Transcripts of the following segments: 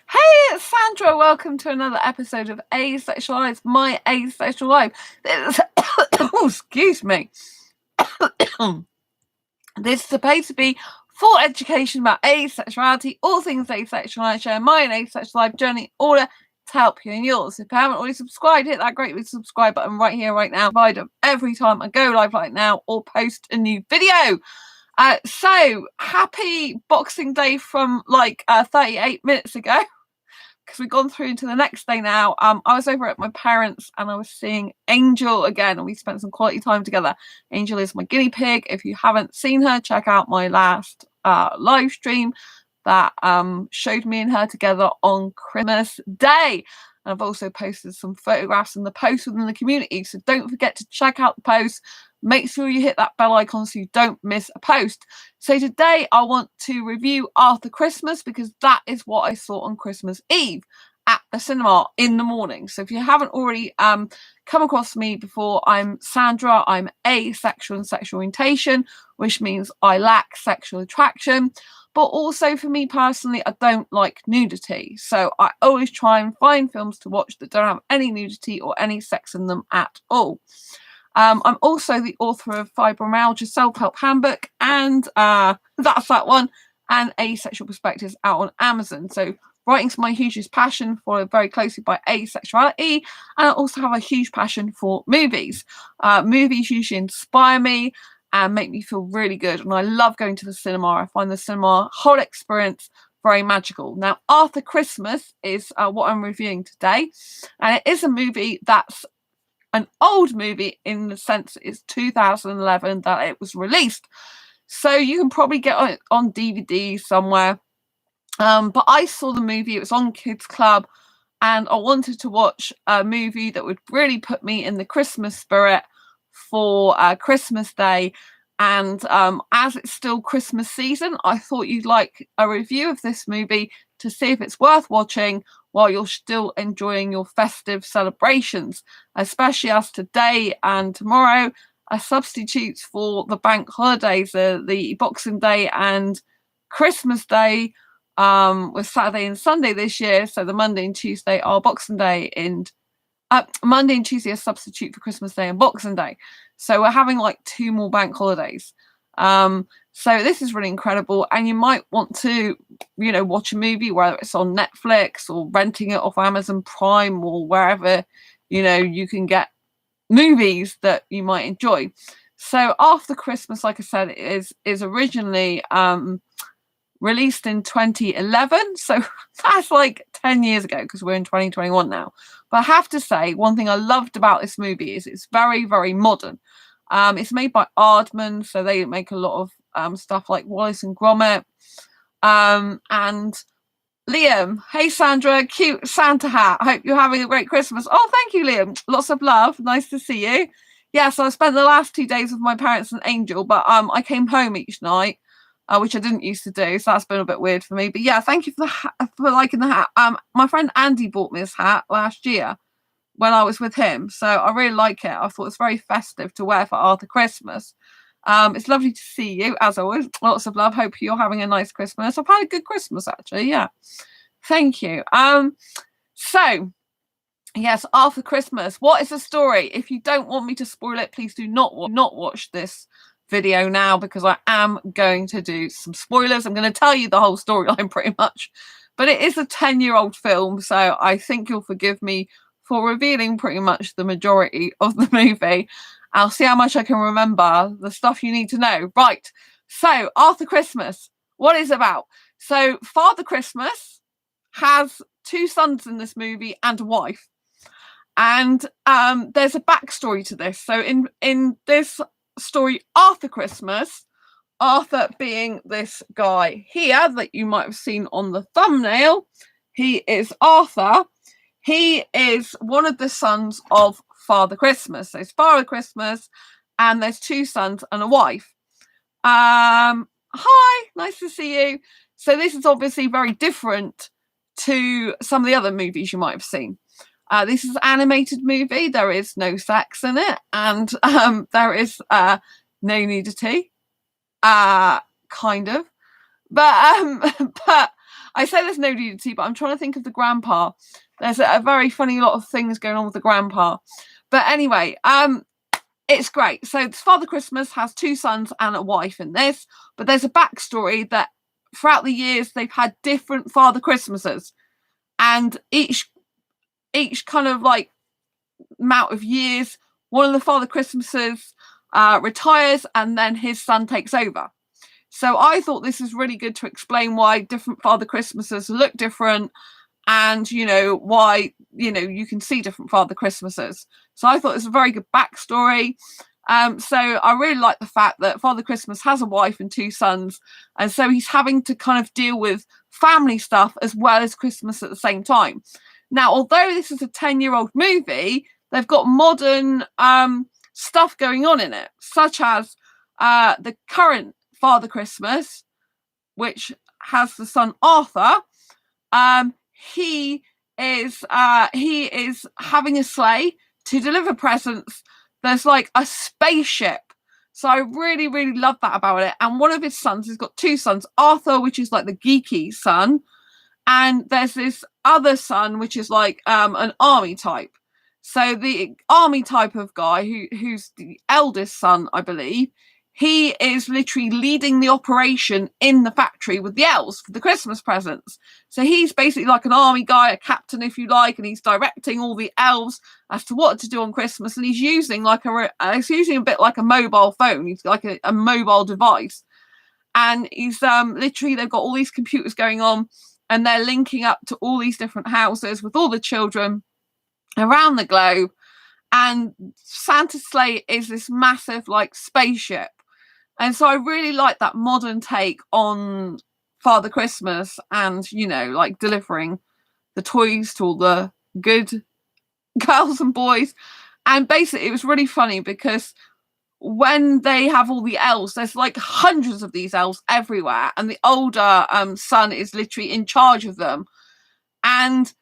Hey, it's Sandra. Welcome to another episode of Asexualise, my asexual life. Oh, excuse me. This is supposed to be for education about asexuality, all things asexual. I share my own asexual life journey in order to help you and yours. If you haven't already subscribed, hit that great subscribe button right here, right now. Every time I go live like now or post a new video. So happy Boxing Day from 38 minutes ago, because we've gone through to the next day now. I was over at my parents and I was seeing Angel again, and we spent some quality time together. Angel is my guinea pig. If you haven't seen her, check out my last live stream that showed me and her together on Christmas Day. And I've also posted some photographs in the post within the community, so don't forget to check out the post. Make sure you hit that bell icon so you don't miss a post. So today I want to review After Christmas, because that is what I saw on Christmas Eve at the cinema in the morning. So if you haven't already come across me before, I'm Sandra. I'm asexual and sexual orientation, which means I lack sexual attraction. But also for me personally, I don't like nudity. So I always try and find films to watch that don't have any nudity or any sex in them at all. I'm also the author of Fibromyalgia Self-Help Handbook, and that's that one, and Asexual Perspectives out on Amazon. So writing's my hugest passion, followed very closely by asexuality, and I also have a huge passion for movies. Movies usually inspire me and make me feel really good, and I love going to the cinema. I find the cinema whole experience very magical. Now, After Christmas is what I'm reviewing today, and it is a movie that's an old movie in the sense it's 2011 that it was released, so you can probably get it on DVD somewhere. But I saw the movie, it was on Kids Club, and I wanted to watch a movie that would really put me in the Christmas spirit for Christmas Day. And as it's still Christmas season, I thought you'd like a review of this movie to see if it's worth watching while you're still enjoying your festive celebrations, especially as today and tomorrow are substitutes for the bank holidays, the Boxing Day and Christmas Day was Saturday and Sunday this year. So the Monday and Tuesday are Boxing Day, and Monday and Tuesday are substitute for Christmas Day and Boxing Day. So we're having like 2 more bank holidays. So this is really incredible, and you might want to, watch a movie, whether it's on Netflix or renting it off Amazon Prime or wherever, you can get movies that you might enjoy. So After Christmas, like I said, is originally released in 2011. So that's like 10 years ago, because we're in 2021 now. But I have to say, one thing I loved about this movie is it's very, very modern. It's made by Aardman, so they make a lot of stuff like Wallace and Gromit. And Liam, hey Sandra, cute Santa hat. I hope you're having a great Christmas. Oh, thank you, Liam. Lots of love. Nice to see you. Yeah, so I spent the last 2 days with my parents and Angel, but I came home each night, which I didn't used to do, so that's been a bit weird for me. But yeah, thank you for liking the hat. My friend Andy bought me this hat last year when I was with him, so I really like it. I thought it's very festive to wear for After Christmas. It's lovely to see you, as always. Lots of love. Hope you're having a nice Christmas. I've had a good Christmas, actually. Yeah, thank you. So yes, After Christmas. What is the story? If you don't want me to spoil it, please do not watch this video now, because I am going to do some spoilers. I'm going to tell you the whole storyline pretty much, but it is a 10-year-old film, so I think you'll forgive me for revealing pretty much the majority of the movie. I'll see how much I can remember the stuff you need to know. Right, so After Christmas, what is it about? So Father Christmas has 2 sons in this movie and a wife, and there's a backstory to this. So in this story, After Christmas, Arthur being this guy here that you might have seen on the thumbnail, he is Arthur. He is one of the sons of Father Christmas. So it's Father Christmas, and there's 2 sons and a wife. Hi, nice to see you. So this is obviously very different to some of the other movies you might have seen. This is an animated movie. There is no sex in it, and there is no nudity, kind of. But I say there's no nudity, but I'm trying to think of the grandpa. There's a very funny lot of things going on with the grandpa. But anyway, it's great. So Father Christmas has 2 sons and a wife in this, but there's a backstory that throughout the years they've had different Father Christmases, and each kind of like amount of years, one of the Father Christmases retires and then his son takes over. So I thought this is really good to explain why different Father Christmases look different, and why you can see different Father Christmases. So I thought it was a very good backstory. So I really like the fact that Father Christmas has a wife and 2 sons, and so he's having to kind of deal with family stuff as well as Christmas at the same time. Now, although this is a 10-year-old movie, they've got modern stuff going on in it, such as the current Father Christmas, which has the son Arthur. He is having a sleigh to deliver presents. There's like a spaceship. So I really, really love that about it. And one of his sons, he's got 2 sons, Arthur, which is like the geeky son, and there's this other son, which is like an army type. So the army type of guy, who's the eldest son, I believe, he is literally leading the operation in the factory with the elves for the Christmas presents. So he's basically like an army guy, a captain, if you like, and he's directing all the elves as to what to do on Christmas. And he's using he's using a bit like a mobile phone. He's like a mobile device. And he's literally, they've got all these computers going on, and they're linking up to all these different houses with all the children around the globe. And Santa's sleigh is this massive like spaceship. And so I really like that modern take on Father Christmas and, like delivering the toys to all the good girls and boys. And basically it was really funny because when they have all the elves, there's like hundreds of these elves everywhere. And the older son is literally in charge of them. And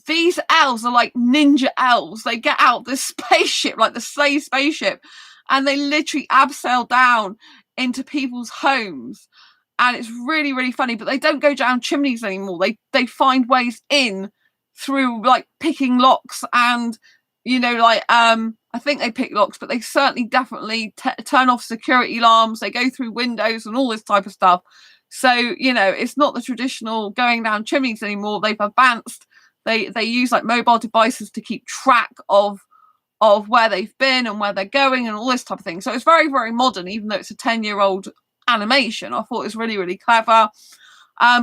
these elves are like ninja elves. They get out this spaceship, like the sleigh spaceship, and they literally abseil down into people's homes. And it's really, really funny, but they don't go down chimneys anymore. They find ways in through like picking locks and, I think they pick locks, but they certainly definitely turn off security alarms. They go through windows and all this type of stuff. So, it's not the traditional going down chimneys anymore. They've advanced. They use like mobile devices to keep track of where they've been and where they're going and all this type of thing. So it's very, very modern, even though it's a 10-year-old animation. I thought it was really, really clever.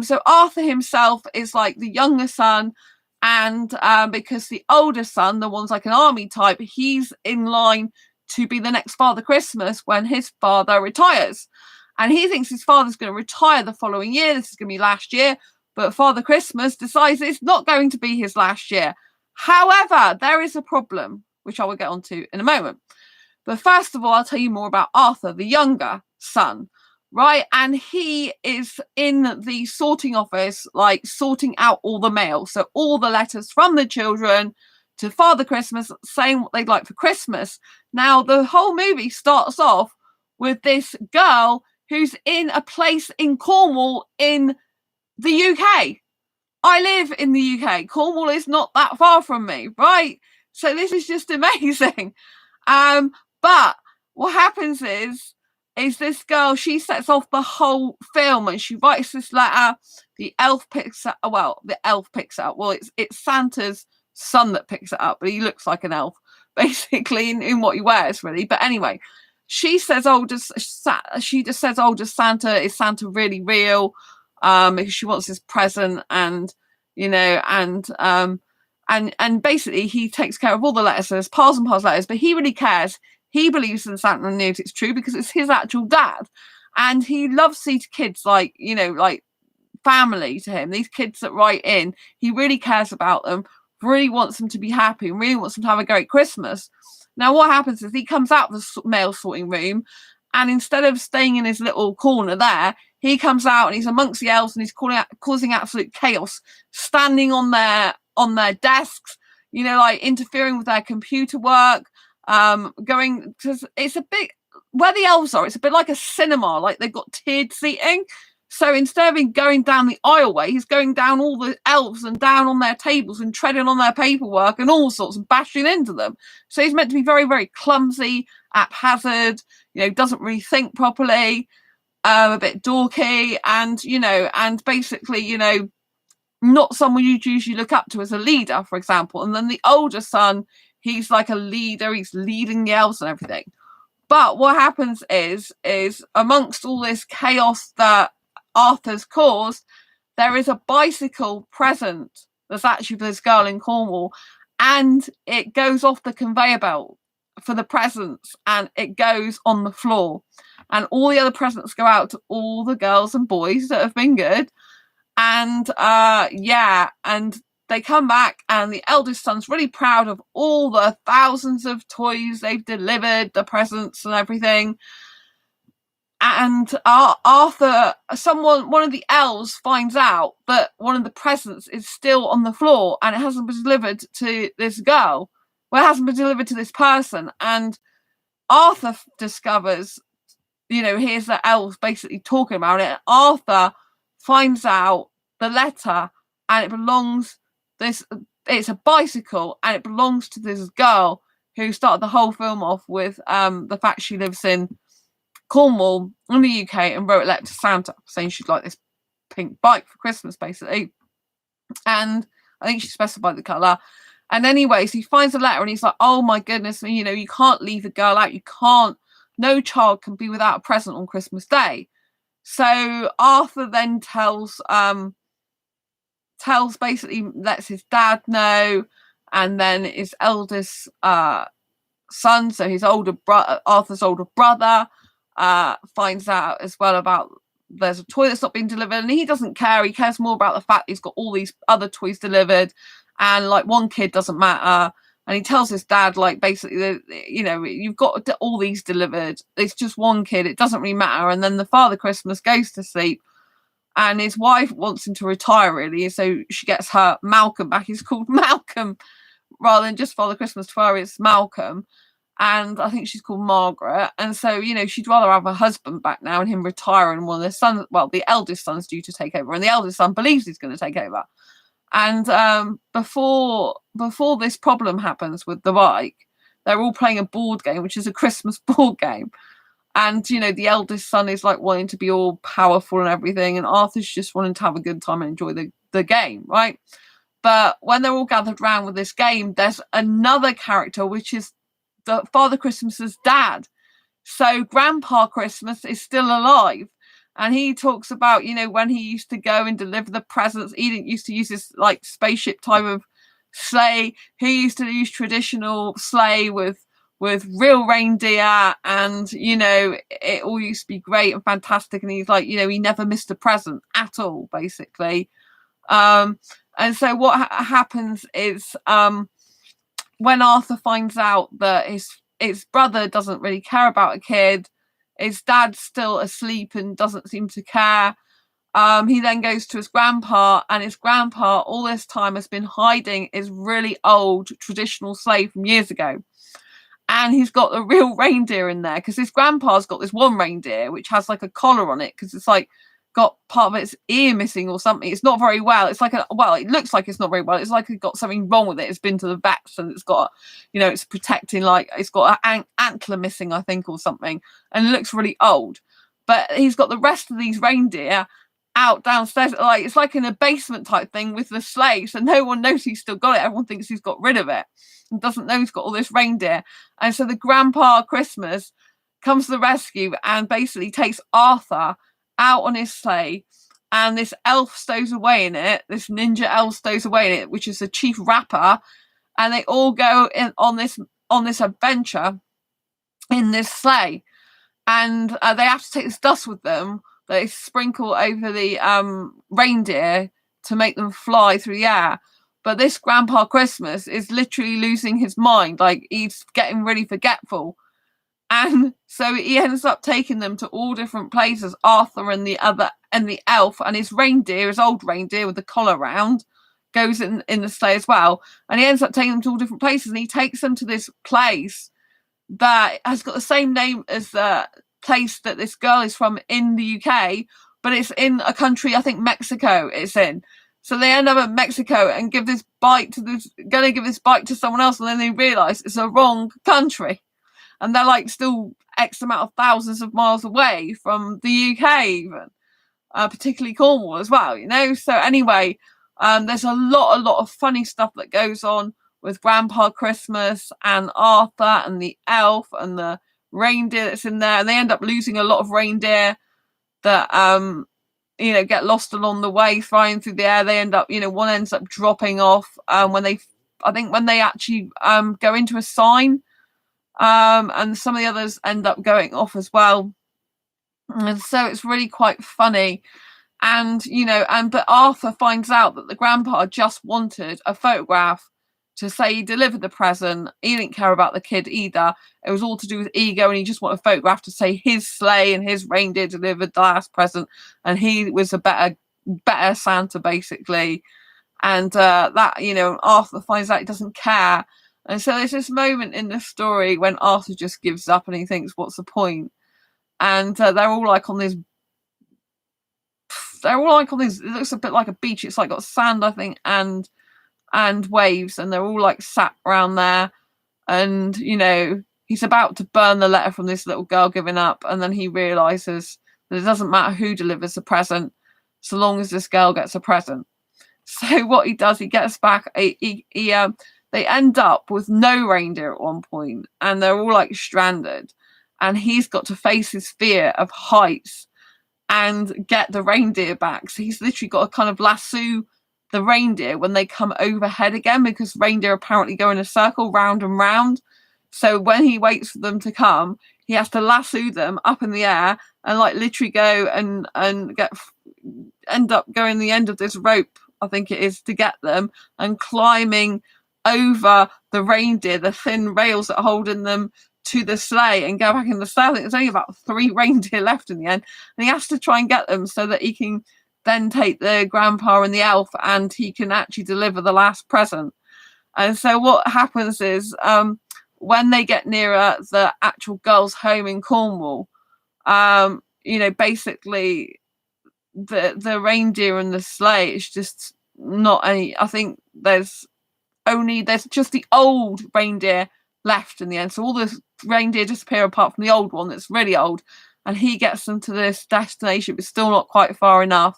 So Arthur himself is like the younger son, and because the older son, the one's like an army type, he's in line to be the next Father Christmas when his father retires. And he thinks his father's going to retire the following year. This is going to be last year. But Father Christmas decides it's not going to be his last year. However, there is a problem, which I will get onto in a moment. But first of all, I'll tell you more about Arthur, the younger son, right? And he is in the sorting office, like sorting out all the mail. So all the letters from the children to Father Christmas saying what they'd like for Christmas. Now, the whole movie starts off with this girl who's in a place in Cornwall in the UK. I live in the UK. Cornwall is not that far from me, right? So this is just amazing. But what happens is this girl, she sets off the whole film and she writes this letter. The elf picks it. Well, the elf picks it up. Well, it's Santa's son that picks it up, but he looks like an elf, basically, in what he wears, really. But anyway, she says, does Santa, is Santa really real? Because she wants this present, and and basically he takes care of all the letters. So there's piles and piles of letters, but he really cares. He believes in Santa and knows it's true because it's his actual dad, and he loves these kids like family to him. These kids that write in, he really cares about them, really wants them to be happy, and really wants them to have a great Christmas. Now, what happens is he comes out of the mail sorting room, and instead of staying in his little corner there, he comes out and he's amongst the elves and he's causing absolute chaos, standing on their desks, interfering with their computer work, because it's a bit, where the elves are, it's a bit like a cinema, like they've got tiered seating. So instead of him going down the aisleway, he's going down all the elves and down on their tables and treading on their paperwork and all sorts and bashing into them. So he's meant to be very, very clumsy, haphazard, doesn't really think properly, a bit dorky, and, and basically, not someone you'd usually look up to as a leader, for example. And then the older son, he's like a leader, he's leading the elves and everything. But what happens is amongst all this chaos that Arthur's caused, there is a bicycle present that's actually for this girl in Cornwall, and it goes off the conveyor belt for the presents, and it goes on the floor, and all the other presents go out to all the girls and boys that have been good. And and they come back, and the eldest son's really proud of all the thousands of toys they've delivered, the presents and everything. And Arthur, one of the elves finds out that one of the presents is still on the floor and it hasn't been delivered to this girl. Well, it hasn't been delivered to this person. And Arthur discovers, here's the elves basically talking about it. And Arthur finds out the letter, and it belongs, it's a bicycle, and it belongs to this girl who started the whole film off with the fact she lives in Cornwall in the UK and wrote a letter to Santa saying she'd like this pink bike for Christmas, basically. And I think she specified the colour. And anyways, he finds a letter and he's like, oh my goodness, you can't leave the girl out. No child can be without a present on Christmas Day. So Arthur then basically lets his dad know, and then his eldest son, so his Arthur's older brother, finds out as well about there's a toy that's not been delivered, and he doesn't care. He cares more about the fact he's got all these other toys delivered, and like one kid doesn't matter. And he tells his dad, like, basically, you've got all these delivered. It's just one kid. It doesn't really matter. And then the Father Christmas goes to sleep, and his wife wants him to retire, really. So she gets her Malcolm back. He's called Malcolm rather than just Father Christmas to her. It's Malcolm. And I think she's called Margaret. And so, she'd rather have her husband back now and him retire, and one of their sons, well, the eldest son's due to take over, and the eldest son believes he's going to take over. And before this problem happens with the bike, they're all playing a board game, which is a Christmas board game. And, the eldest son is like wanting to be all powerful and everything, and Arthur's just wanting to have a good time and enjoy the game, right? But when they're all gathered around with this game, there's another character, which is the Father Christmas's dad. So Grandpa Christmas is still alive. And he talks about, when he used to go and deliver the presents, he didn't used to use this like spaceship type of sleigh. He used to use traditional sleigh with real reindeer, and, it all used to be great and fantastic. And he's like, he never missed a present at all, basically. And so what happens is when Arthur finds out that his brother doesn't really care about a kid, his dad's still asleep and doesn't seem to care. He then goes to his grandpa, and his grandpa all this time has been hiding his really old traditional sleigh from years ago. And he's got the real reindeer in there, because his grandpa's got this one reindeer which has like a collar on it, because it's like got part of its ear missing or something. It's not very well. It's like it looks like it's not very well. It's like it's got something wrong with it. It's been to the vets, and it's got, it's protecting, like it's got an antler missing, I think, or something, and it looks really old. But he's got the rest of these reindeer out downstairs, like it's like in a basement type thing with the sleigh, so no one knows he's still got it. Everyone thinks he's got rid of it and doesn't know he's got all this reindeer. And so the Grandpa Christmas comes to the rescue and basically takes Arthur out on his sleigh, and this elf stows away in it, this ninja elf stows away in it, which is the chief rapper, and they all go in on this adventure in this sleigh, and they have to take this dust with them that they sprinkle over the reindeer to make them fly through the air. But this Grandpa Christmas is literally losing his mind, like he's getting really forgetful. And so he ends up taking them to all different places, Arthur and the elf, and his reindeer, his old reindeer with the collar round, goes in the sleigh as well. And he ends up taking them to all different places, and he takes them to this place that has got the same name as the place that this girl is from in the UK, but it's in a country, I think Mexico it's in. So they end up in Mexico and give this bike to someone else, and then they realise it's a wrong country. And they're like still X amount of thousands of miles away from the UK even. Particularly Cornwall as well, you know. So anyway, there's a lot of funny stuff that goes on with Grandpa Christmas and Arthur and the elf and the reindeer that's in there, and they end up losing a lot of reindeer that get lost along the way, flying through the air. They end up, one ends up dropping off when they actually go into a sign, and some of the others end up going off as well. And so it's really quite funny. And but Arthur finds out that the grandpa just wanted a photograph to say he delivered the present. He didn't care about the kid either. It was all to do with ego, and he just wanted a photograph to say his sleigh and his reindeer delivered the last present, and he was a better Santa basically. And Arthur finds out he doesn't care. And so there's this moment in the story when Arthur just gives up and he thinks, what's the point? And they're all like on this, it looks a bit like a beach. It's like got sand, I think, and waves, and they're all like sat around there. And, he's about to burn the letter from this little girl giving up. And then he realizes that it doesn't matter who delivers the present, so long as this girl gets a present. So what he does, he gets back, they end up with no reindeer at one point, and they're all like stranded. And he's got to face his fear of heights and get the reindeer back. So he's literally got to kind of lasso the reindeer when they come overhead again, because reindeer apparently go in a circle round and round. So when he waits for them to come, he has to lasso them up in the air and like literally go and end up going the end of this rope, I think it is, to get them, and climbing over the reindeer, the thin rails that are holding them to the sleigh, and go back in the sleigh. I think there's only about 3 reindeer left in the end, and he has to try and get them so that he can then take the grandpa and the elf, and he can actually deliver the last present. And so what happens is, when they get nearer the actual girl's home in Cornwall, basically the reindeer and the sleigh is just not any. I think there's just the old reindeer left in the end. So all the reindeer disappear apart from the old one that's really old, and he gets them to this destination, but still not quite far enough.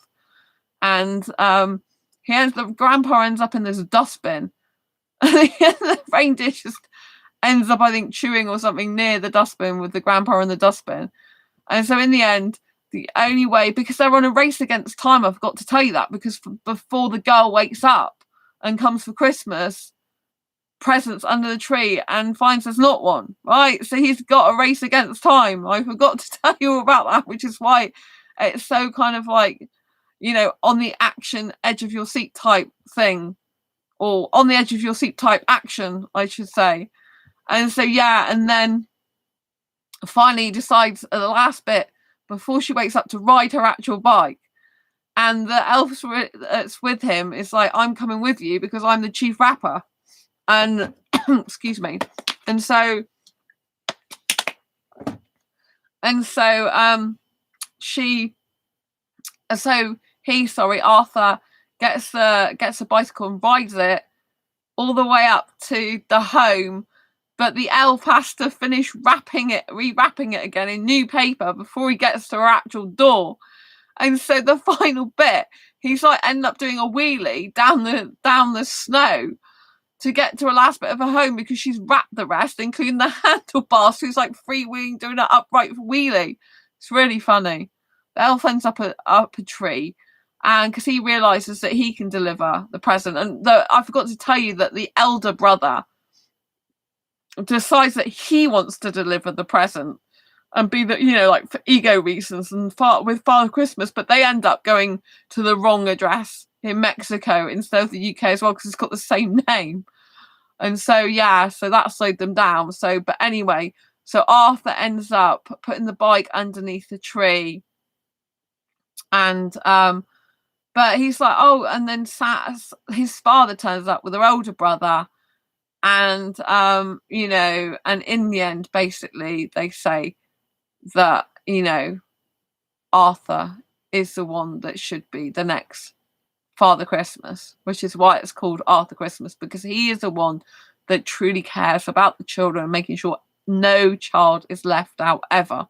And the grandpa ends up in this dustbin. The reindeer just ends up, I think, chewing or something near the dustbin with the grandpa in the dustbin. And so in the end, the only way, because they're on a race against time, I forgot to tell you that, because before the girl wakes up and comes for Christmas, presents under the tree, and finds there's not one, right? So he's got a race against time. I forgot to tell you about that, which is why it's so kind of like, on the action edge of your seat type thing, or on the edge of your seat type action, I should say. And so, and then finally decides at the last bit, before she wakes up, to ride her actual bike. And the elf that's with him is like, I'm coming with you because I'm the chief rapper. And excuse me. And so Arthur gets a bicycle and rides it all the way up to the home, but the elf has to finish rewrapping it again in new paper before he gets to her actual door. And so the final bit, he's like end up doing a wheelie down the snow to get to a last bit of her home, because she's wrapped the rest, including the handlebars. So he's like freewheeling, doing an upright wheelie. It's really funny. The elf ends up a tree, and because he realizes that he can deliver the present. And I forgot to tell you that the elder brother decides that he wants to deliver the present and be the, like for ego reasons and with Father Christmas, but they end up going to the wrong address in Mexico instead of the UK as well, because it's got the same name. And so so that slowed them down. So but anyway, so Arthur ends up putting the bike underneath the tree, and but he's like, oh, and then his father turns up with her older brother, and and in the end, basically they say that Arthur is the one that should be the next Father Christmas, which is why it's called Arthur Christmas, because he is the one that truly cares about the children and making sure no child is left out ever.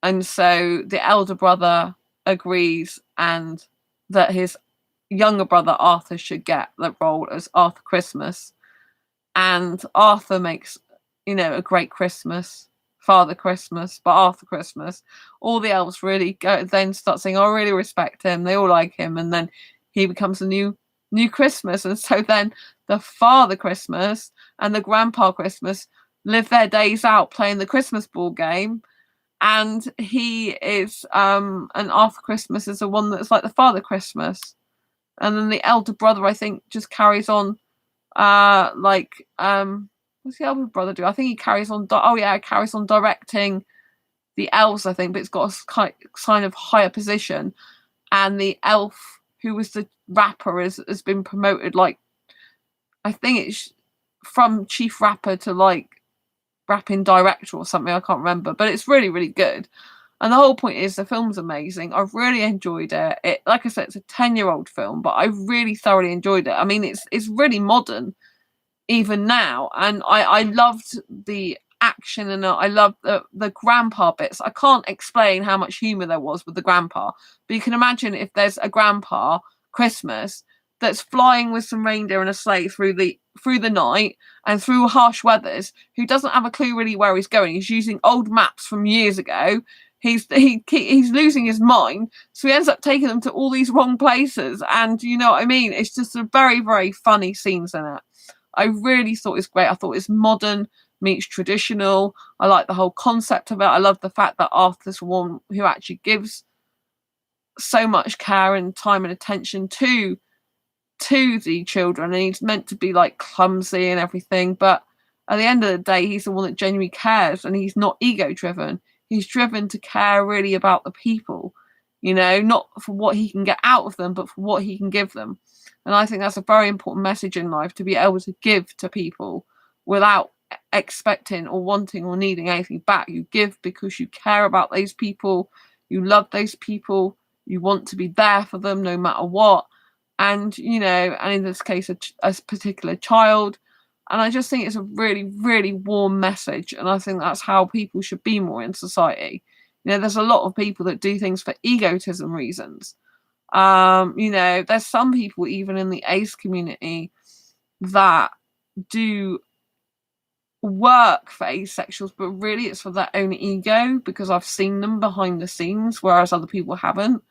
And so the elder brother agrees, and that his younger brother Arthur should get the role as Arthur Christmas. And Arthur makes, a great Christmas, Father Christmas, but Arthur Christmas. All the elves really then start saying, I really respect him. They all like him. And then he becomes a new Christmas. And so then the Father Christmas and the Grandpa Christmas live their days out playing the Christmas ball game. And he is, and Arthur Christmas is the one that's like the Father Christmas. And then the elder brother, I think, just carries on, what's the elder brother do? I think he carries on, carries on directing the elves, I think, but it's got a kind of higher position. And the elf who was the rapper has been promoted, like, I think it's from chief rapper to like rapping director or something, I can't remember, but it's really, really good. And the whole point is the film's amazing. I've really enjoyed it. Like I said, it's a 10-year-old film, but I really thoroughly enjoyed it. I mean, it's really modern even now, and I loved the action, and I loved the grandpa bits. I can't explain how much humor there was with the grandpa, but you can imagine if there's a grandpa Christmas that's flying with some reindeer in a sleigh through the night and through harsh weathers, who doesn't have a clue really where he's going. He's using old maps from years ago. He's losing his mind, so he ends up taking them to all these wrong places. And you know what I mean? It's just a very, very funny scenes in it. I really thought it was great. I thought it's modern meets traditional. I like the whole concept of it. I love the fact that Arthur's one who actually gives so much care and time and attention to the children, and he's meant to be like clumsy and everything, but at the end of the day, he's the one that genuinely cares, and he's not ego driven. He's driven to care really about the people, not for what he can get out of them, but for what he can give them. And I think that's a very important message in life, to be able to give to people without expecting or wanting or needing anything back. You give because you care about those people, you love those people, you want to be there for them no matter what. And, and in this case, a particular child. And I just think it's a really, really warm message. And I think that's how people should be more in society. There's a lot of people that do things for egotism reasons. There's some people even in the ace community that do work for asexuals, but really it's for their own ego, because I've seen them behind the scenes, whereas other people haven't.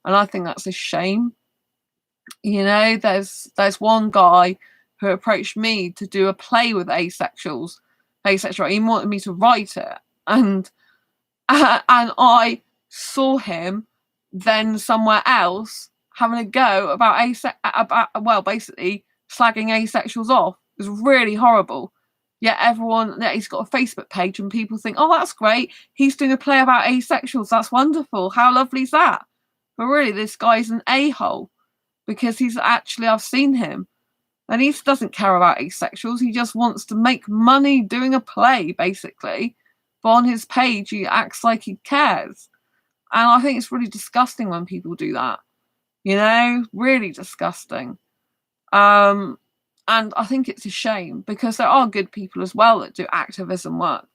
And I think that's a shame. There's one guy who approached me to do a play with asexual. He wanted me to write it, and I saw him then somewhere else having a go about basically slagging asexuals off. It was really horrible. Yet he's got a Facebook page, and people think, oh, that's great, he's doing a play about asexuals, that's wonderful, how lovely is that? But really, this guy's an a-hole, because I've seen him, and he doesn't care about asexuals. He just wants to make money doing a play, basically. But on his page, he acts like he cares. And I think it's really disgusting when people do that. Really disgusting. And I think it's a shame, because there are good people as well that do activism work.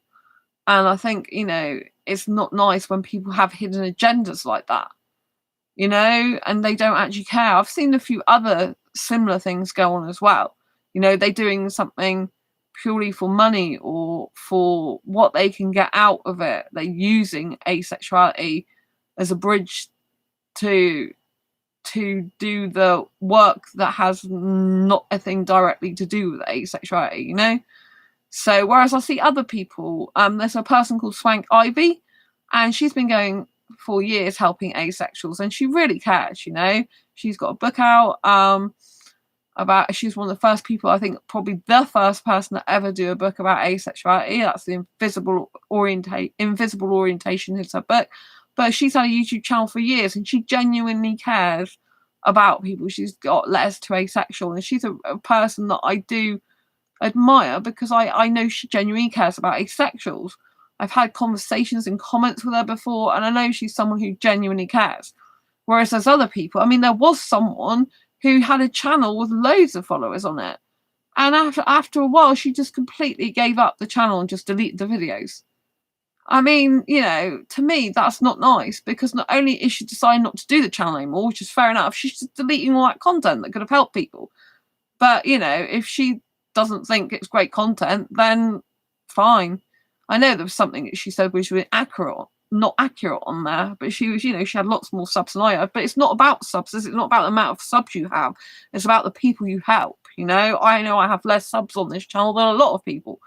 And I think, it's not nice when people have hidden agendas like that. And they don't actually care. I've seen a few other similar things go on as well. They're doing something purely for money or for what they can get out of it. They're using asexuality as a bridge to do the work that has nothing directly to do with asexuality, So whereas I see other people, there's a person called Swank Ivy, and she's been going for years helping asexuals, and she really cares. She's got a book out about, she's one of the first people, I think probably the first person to ever do a book about asexuality. That's the invisible orientation is her book. But she's had a YouTube channel for years, and she genuinely cares about people. She's got letters to asexual, and she's a person that I do admire, because I know she genuinely cares about asexuals. I've had conversations and comments with her before, and I know she's someone who genuinely cares. Whereas there's other people, I mean, there was someone who had a channel with loads of followers on it. And after a while, she just completely gave up the channel and just deleted the videos. I mean, you know, to me, that's not nice, because not only is she deciding not to do the channel anymore, which is fair enough, she's just deleting all that content that could have helped people. But, you know, if she doesn't think it's great content, then fine. I know there was something that she said which was not accurate on there, but she was, you know, she had lots more subs than I have. But it's not about subs, it's not about the amount of subs you have. It's about the people you help, you know. I know I have less subs on this channel than a lot of people.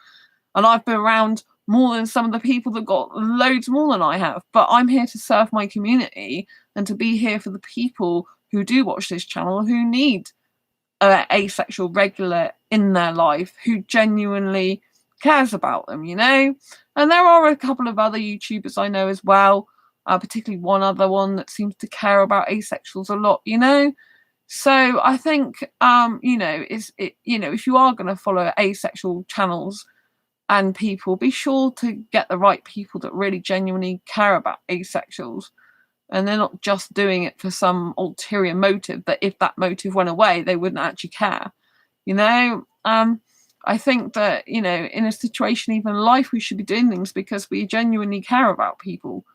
And I've been around more than some of the people that got loads more than I have. But I'm here to serve my community and to be here for the people who do watch this channel, who need asexual regular in their life, who genuinely cares about them, you know. And there are a couple of other YouTubers I know as well, particularly one other one that seems to care about asexuals a lot, you know. So I think you know, you know, if you are going to follow asexual channels and people, be sure to get the right people that really genuinely care about asexuals, and they're not just doing it for some ulterior motive, that if that motive went away, they wouldn't actually care, you know. I think that, you know, in a situation, even in life, we should be doing things because we genuinely care about people,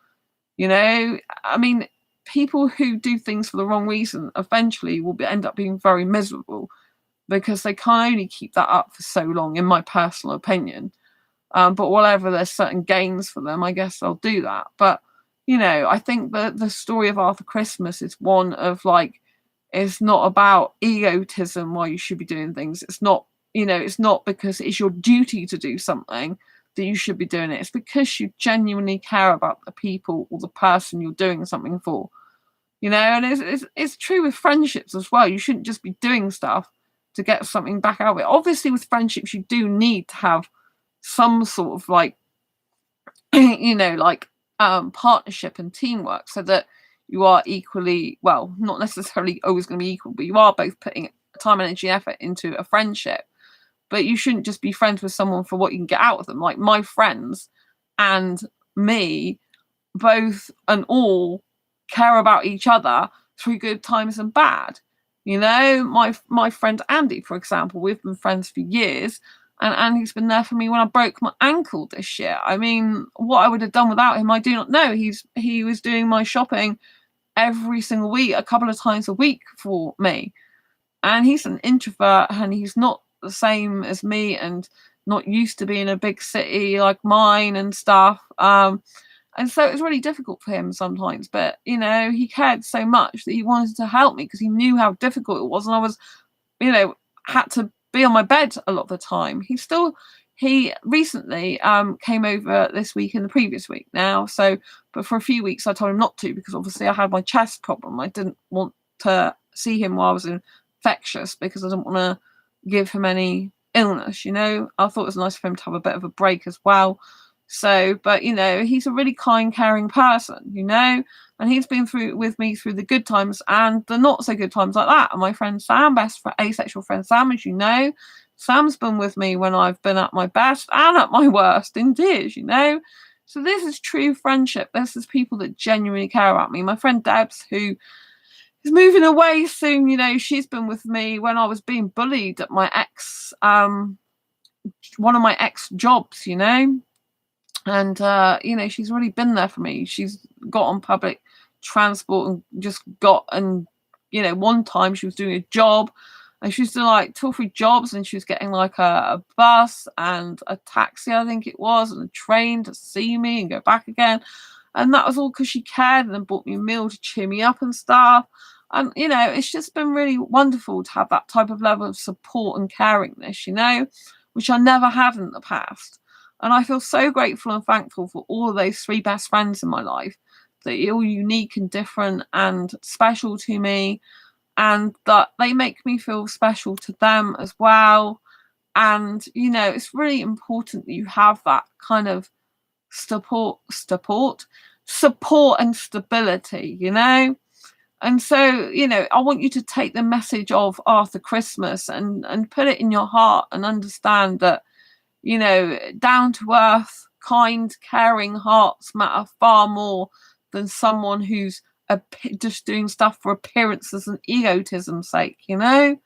you know. I mean, people who do things for the wrong reason eventually will end up being very miserable, because they can only keep that up for so long, in my personal opinion. But whatever, there's certain gains for them, I guess they'll do that. But, you know, I think that the story of Arthur Christmas is one of, like, it's not about egotism why you should be doing things. It's not, you know, it's not because it's your duty to do something that you should be doing it. It's because you genuinely care about the people or the person you're doing something for, you know. And it's true with friendships as well. You shouldn't just be doing stuff to get something back out of it. Obviously, with friendships, you do need to have some sort of, like, you know, like partnership and teamwork, so that you are equally, well, not necessarily always going to be equal, but you are both putting time, energy, effort into a friendship. But you shouldn't just be friends with someone for what you can get out of them. Like, my friends and me both and all care about each other through good times and bad. You know, my friend Andy, for example, we've been friends for years, and Andy's been there for me when I broke my ankle this year. I mean, what I would have done without him, I do not know. He was doing my shopping every single week, a couple of times a week for me. And he's an introvert, and he's not the same as me, and not used to being in a big city like mine and stuff. And so it was really difficult for him sometimes. But, you know, he cared so much that he wanted to help me, because he knew how difficult it was. And I was, you know, had to be on my bed a lot of the time. He recently came over this week and the previous week now. So, but for a few weeks I told him not to, because obviously I had my chest problem. I didn't want to see him while I was infectious, because I didn't want to give him any illness, you know. I thought it was nice for him to have a bit of a break as well. So, but, you know, he's a really kind, caring person, you know, and he's been with me through the good times and the not so good times like that. And my friend Sam, asexual friend Sam, as you know, Sam's been with me when I've been at my best and at my worst in tears, you know. So this is true friendship. This is people that genuinely care about me. My friend Debs, who is moving away soon, you know, she's been with me when I was being bullied at my one of my ex jobs, you know. And, you know, she's really been there for me. She's got on public transport and just and, you know, one time she was doing a job, and she was doing like 2 or 3 jobs, and she was getting like a bus and a taxi, I think it was, and a train to see me and go back again. And that was all because she cared, and then bought me a meal to cheer me up and stuff. And, you know, it's just been really wonderful to have that type of level of support and caringness, you know, which I never had in the past. And I feel so grateful and thankful for all of those 3 best friends in my life, that are all unique and different and special to me, and that they make me feel special to them as well. And, you know, it's really important that you have that kind of support and stability, you know. And so, you know, I want you to take the message of Arthur Christmas and put it in your heart, and understand that, you know, down to earth, kind, caring hearts matter far more than someone who's just doing stuff for appearances and egotism's sake, you know?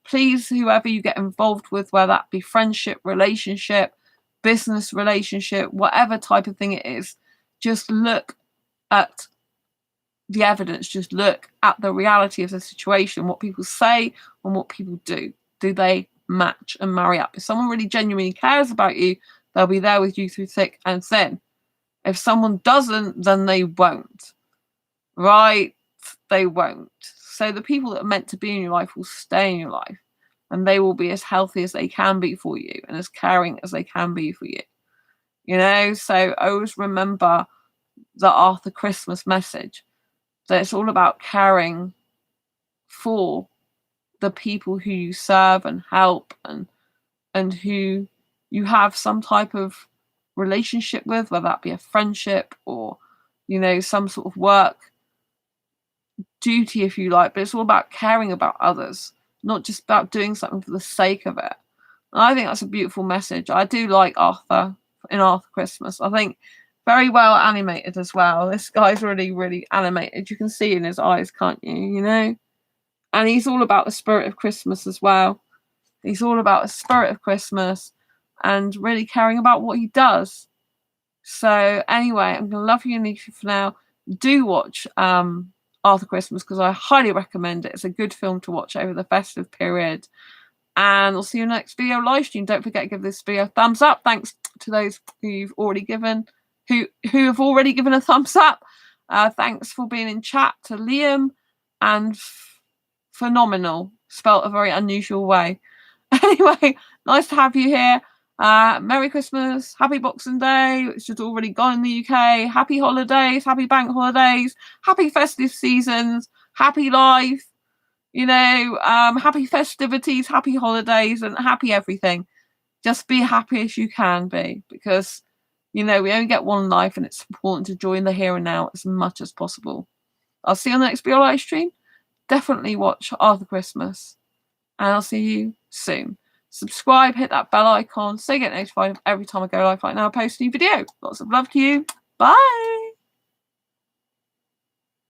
Please, whoever you get involved with, whether that be friendship, relationship, business relationship, whatever type of thing it is, just look at the evidence, just look at the reality of the situation, what people say and what people do. Do they match and marry up? If someone really genuinely cares about you, they'll be there with you through thick and thin. If someone doesn't, then they won't. Right? They won't. So the people that are meant to be in your life will stay in your life, and they will be as healthy as they can be for you and as caring as they can be for you. You know, so I always remember the Arthur Christmas message, that it's all about caring for the people who you serve and help and who you have some type of relationship with, whether that be a friendship or, you know, some sort of work duty, if you like. But it's all about caring about others, not just about doing something for the sake of it. And I think that's a beautiful message. I do like Arthur in Arthur Christmas. I think very well animated as well. This guy's really, really animated. You can see in his eyes, can't you? You know? And he's all about the spirit of Christmas as well. He's all about the spirit of Christmas and really caring about what he does. So anyway, I'm going to love you and leave you for now. Do watch Arthur Christmas, because I highly recommend it. It's a good film to watch over the festive period. And I'll see you in the next video live stream. Don't forget to give this video a thumbs up. Thanks to those who've already given, who have already given a thumbs up. Thanks for being in chat to Liam and Phenomenal, spelt a very unusual way. Anyway, nice to have you here. Merry Christmas, happy Boxing Day, which has already gone in the UK. Happy holidays, happy bank holidays, happy festive seasons, happy life. You know, happy festivities, happy holidays, and happy everything. Just be happy as you can be, because, you know, we only get one life and it's important to join the here and now as much as possible. I'll see you on the next video live stream. Definitely watch Arthur Christmas, and I'll see you soon. Subscribe, hit that bell icon so you get notified of every time I go live. Right now I post a new video. Lots of love to you. Bye.